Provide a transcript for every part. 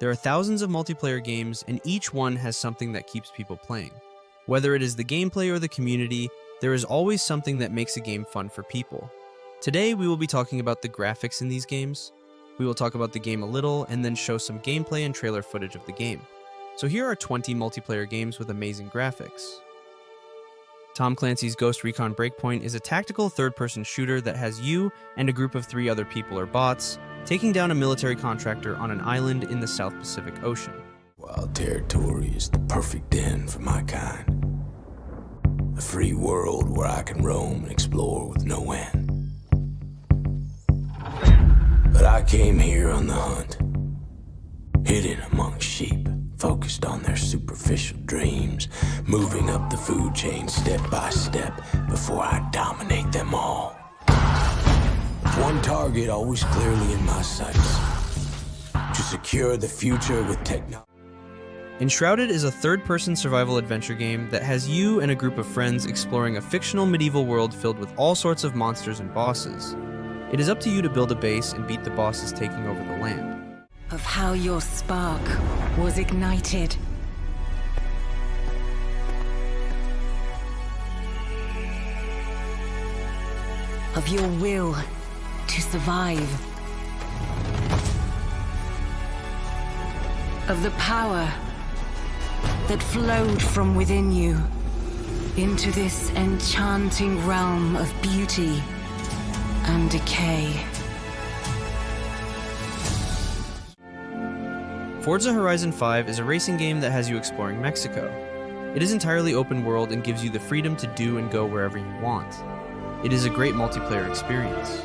There are thousands of multiplayer games, and each one has something that keeps people playing. Whether it is the gameplay or the community, there is always something that makes a game fun for people. Today, we will be talking about the graphics in these games. We will talk about the game a little, and then show some gameplay and trailer footage of the game. So here are 20 multiplayer games with amazing graphics. Tom Clancy's Ghost Recon Breakpoint is a tactical third-person shooter that has you and a group of 3 other people or bots taking down a military contractor on an island in the South Pacific Ocean. Wild territory is the perfect den for my kind. A free world where I can roam and explore with no end. But I came here on the hunt, hidden among sheep, focused on their superficial dreams, moving up the food chain step by step before I dominate them all. One target always clearly in my sights: to secure the future with technology. Enshrouded is a third-person survival adventure game that has you and a group of friends exploring a fictional medieval world filled with all sorts of monsters and bosses. It is up to you to build a base and beat the bosses taking over the land. Of how your spark was ignited. Of your will to survive. Of the power that flowed from within you into this enchanting realm of beauty and decay. Forza Horizon 5 is a racing game that has you exploring Mexico. It is entirely open world and gives you the freedom to do and go wherever you want. It is a great multiplayer experience.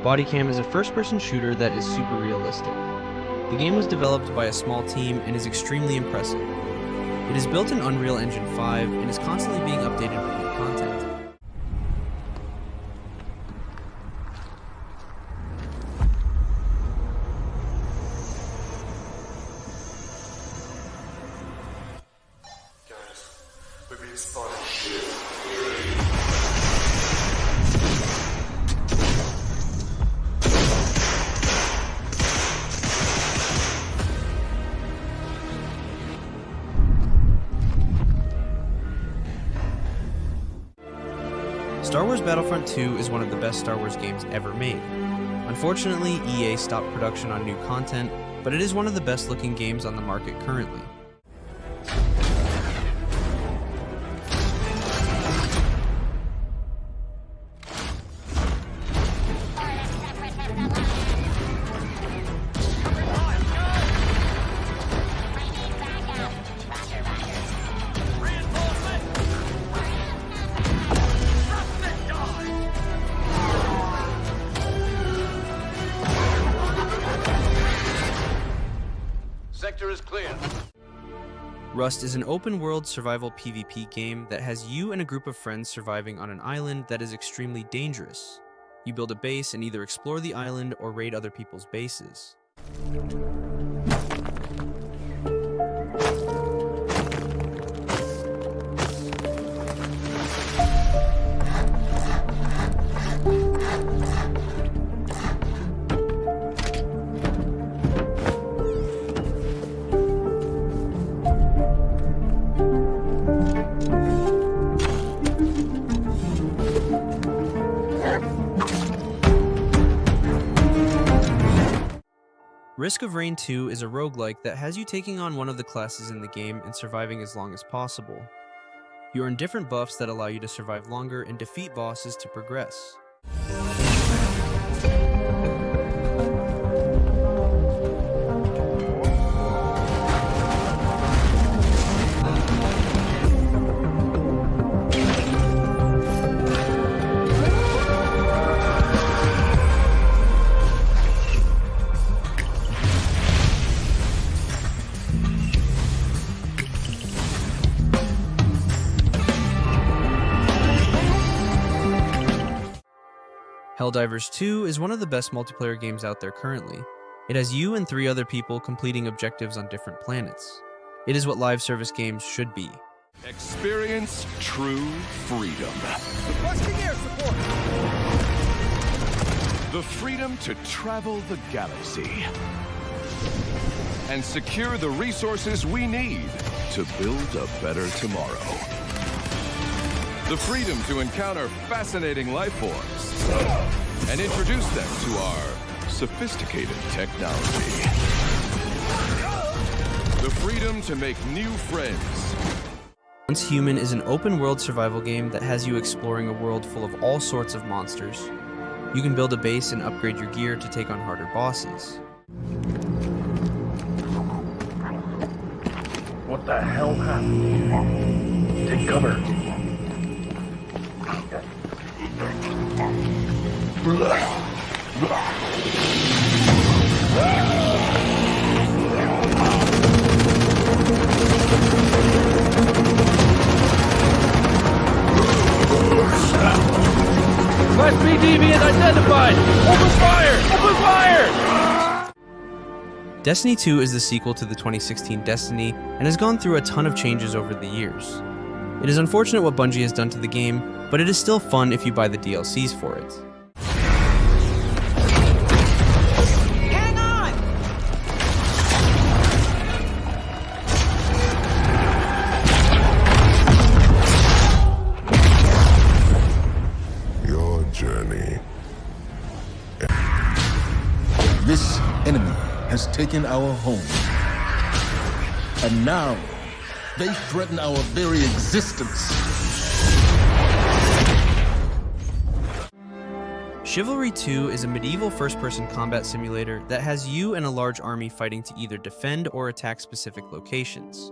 Bodycam is a first-person shooter that is super realistic. The game was developed by a small team and is extremely impressive. It is built in Unreal Engine 5 and is constantly being updated with new content. Guys, we're being spotted. Star Wars Battlefront 2 is one of the best Star Wars games ever made. Unfortunately, EA stopped production on new content, but it is one of the best looking games on the market currently. Sector is clear. Rust is an open-world survival PvP game that has you and a group of friends surviving on an island that is extremely dangerous. You build a base and either explore the island or raid other people's bases. Risk of Rain 2 is a roguelike that has you taking on one of the classes in the game and surviving as long as possible. You earn different buffs that allow you to survive longer and defeat bosses to progress. Helldivers 2 is one of the best multiplayer games out there currently. It has you and 3 other people completing objectives on different planets. It is what live service games should be. Experience true freedom. Requesting air support! The freedom to travel the galaxy and secure the resources we need to build a better tomorrow. The freedom to encounter fascinating life forms and introduce them to our sophisticated technology. The freedom to make new friends. Once Human is an open-world survival game that has you exploring a world full of all sorts of monsters. You can build a base and upgrade your gear to take on harder bosses. What the hell happened? Take cover. Class B deviant identified! Open fire! Open fire! Destiny 2 is the sequel to the 2016 Destiny and has gone through a ton of changes over the years. It is unfortunate what Bungie has done to the game, but it is still fun if you buy the DLCs for it. Hang on! Your journey. This enemy has taken our home. And now, they threaten our very existence. Chivalry 2 is a medieval first-person combat simulator that has you and a large army fighting to either defend or attack specific locations.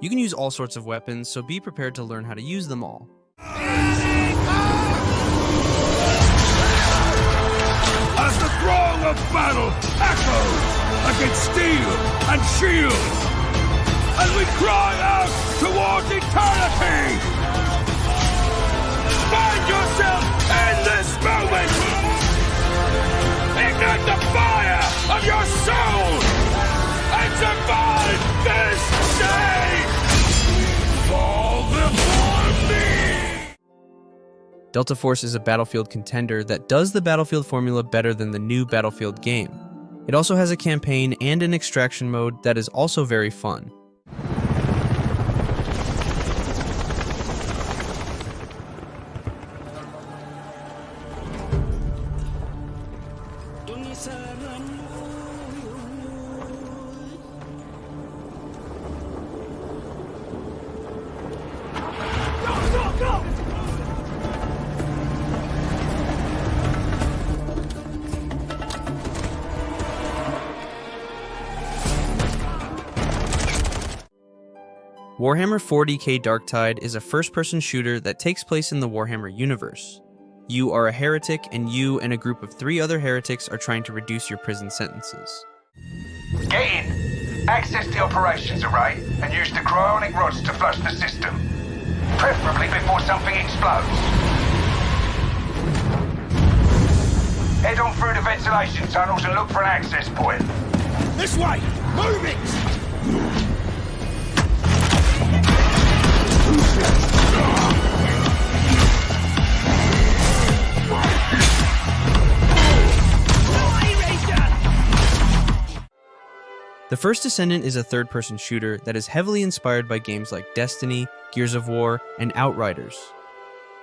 You can use all sorts of weapons, so be prepared to learn how to use them all. As the throng of battle echoes against steel and shield, as we cry out towards eternity, find yourself in this moment! Ignite the fire of your soul and survive this day! Fall before me! Delta Force is a Battlefield contender that does the Battlefield formula better than the new Battlefield game. It also has a campaign and an extraction mode that is also very fun. Warhammer 40k Darktide is a first-person shooter that takes place in the Warhammer universe. You are a heretic, and you and a group of 3 other heretics are trying to reduce your prison sentences. Get in! Access the operations array and use the cryonic rods to flush the system. Preferably before something explodes. Head on through the ventilation tunnels and look for an access point. This way! Move it! The First Descendant is a third-person shooter that is heavily inspired by games like Destiny, Gears of War, and Outriders.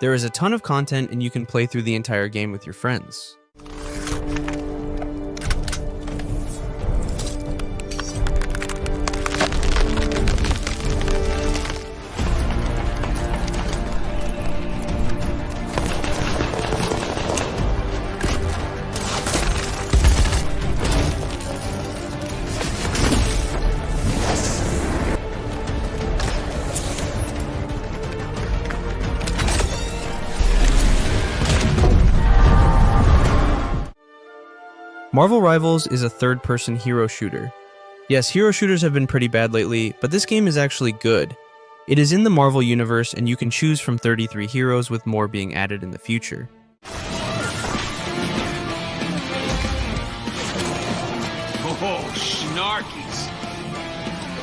There is a ton of content and you can play through the entire game with your friends. Marvel Rivals is a third-person hero shooter. Yes, hero shooters have been pretty bad lately, but this game is actually good. It is in the Marvel universe, and you can choose from 33 heroes with more being added in the future. Oh, snarkies.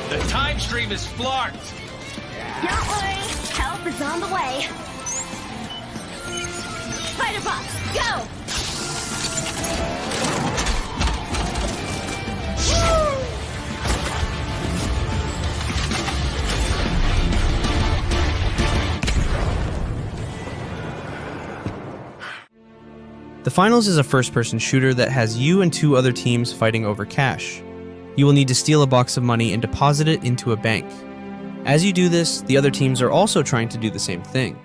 The time stream is flarked. Don't worry, help is on the way. Spider box, go! The Finals is a first-person shooter that has you and 2 other teams fighting over cash. You will need to steal a box of money and deposit it into a bank. As you do this, the other teams are also trying to do the same thing.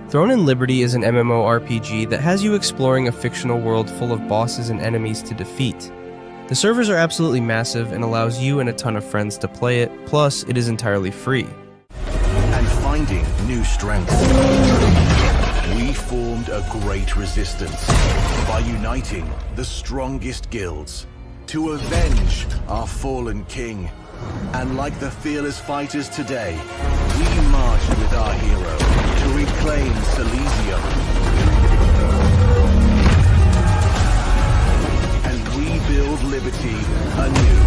Throne and Liberty is an MMORPG that has you exploring a fictional world full of bosses and enemies to defeat. The servers are absolutely massive and allows you and a ton of friends to play it, plus it is entirely free. And finding new strength, we formed a great resistance by uniting the strongest guilds to avenge our fallen king. And like the fearless fighters today, we marched with our hero to reclaim Silesia and rebuild liberty anew.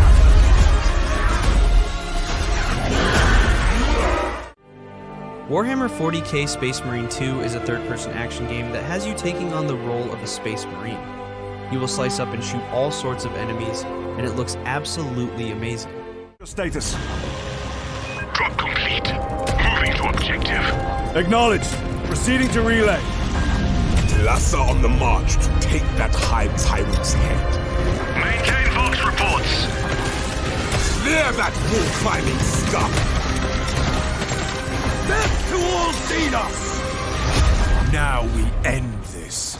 Warhammer 40k Space Marine 2 is a third-person action game that has you taking on the role of a Space Marine. You will slice up and shoot all sorts of enemies, and it looks absolutely amazing. Status. Drop complete. Moving to objective. Acknowledged. Proceeding to relay. Lassa on the march to take that Hive Tyrant's head. Maintain Vox reports. Clear that wall-climbing scum! Death to all Xenos! Now we end this.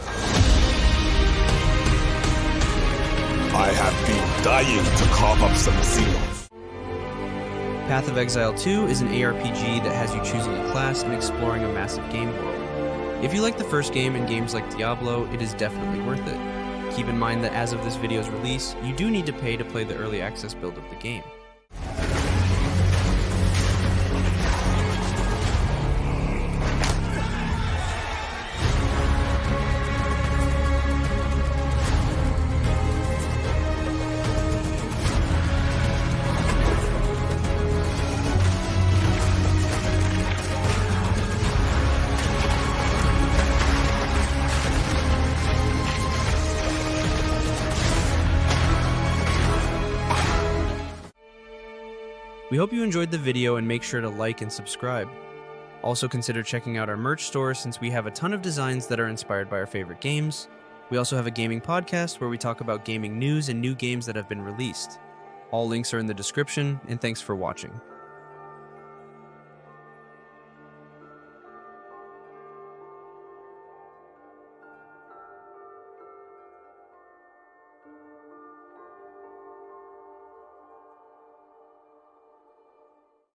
I have been dying to carve up some Xenos. Path of Exile 2 is an ARPG that has you choosing a class and exploring a massive game world. If you like the first game and games like Diablo, it is definitely worth it. Keep in mind that as of this video's release, you do need to pay to play the early access build of the game. We hope you enjoyed the video and make sure to like and subscribe. Also consider checking out our merch store since we have a ton of designs that are inspired by our favorite games. We also have a gaming podcast where we talk about gaming news and new games that have been released. All links are in the description, and thanks for watching.